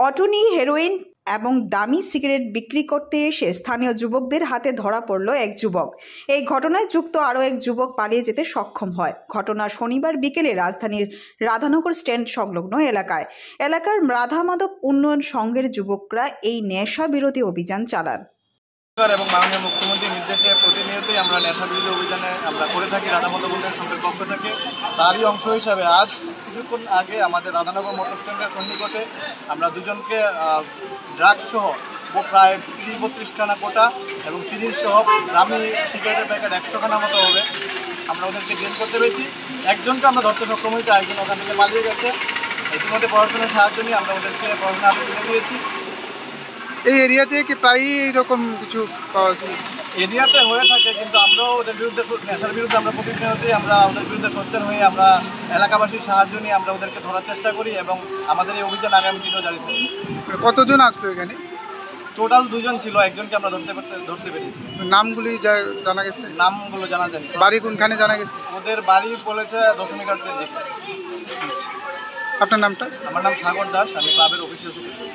Auto নিয়ে heroin এবং দামি সিগারেট বিক্রি করতে এসে স্থানীয় যুবকদের হাতে ধরা পড়ল এক যুবক। এই ঘটনায় যুক্ত আরও এক যুবক পালিয়ে যেতে সক্ষম হয়। ঘটনা শনিবার বিকেলে রাজধানীর রাধানগর স্ট্যান্ড সংলগ্ন এলাকার রাধা মাদক উন্নয়ন সংঘের যুবকরা এই নেশা বিরোধী অভিযান চালান। এবং মাননীয় মুখ্যমন্ত্রীর নির্দেশে প্রতিনিয়তই আমরা নেশা বিরোধী অভিযানে আমরা করে থাকি রাধা মাদক উন্নয়ন সংঘের পক্ষ থেকে। তারই অংশ হিসাবে আজ কিছুক্ষণ আগে আমাদের রাধানগর মোটর স্ট্যান্ডের সন্নিকটে আমরা দুজনকে ড্রাগস সহ প্রায় 30-32 খানা কোটা এবং সিরিজ সহ দামি সিগারেটের প্যাকেট 100 খানা মতো হবে, আমরা ওদেরকে ডিল করতে পেরেছি। একজনকে আমরা ধরতে সক্ষম হয়েছি, একজন ওখান থেকে পালিয়ে গেছে। ইতিমধ্যে পড়াশোনার সাহায্য নিয়ে আমরা ওদেরকে পড়াশোনা আরও তুলে দিয়েছি। এই এরিয়াতে কি প্রায়ই এরকম কিছু এরিয়াতে হয়ে থাকে, কিন্তু আমরাও ওদের বিরুদ্ধে নেশার বিরুদ্ধে আমরা প্রতিনিয়তই আমরা ওদের বিরুদ্ধে সোচ্চার হয়ে আমরা এলাকাবাসীর সাহায্য নিয়ে আমরা ওদেরকে ধরার চেষ্টা করি এবং আমাদের এই অভিযান আগামী দিনেও জারি থাকবে। কতজন আসলো এখানে? টোটাল 2 জন ছিল, একজনকে আমরা ধরতে পেরেছি। নামগুলি জানা গেছে? নামগুলো জানা যায়নি। বাড়ি কোনখানে জানা গেছে? ওদের বাড়ি বলেছে দশমীঘাটের দিকে। আপনার নামটা? আমার নাম সাগর দাস, আমি ক্লাবের অফিসিয়াল সেক্রেটারি।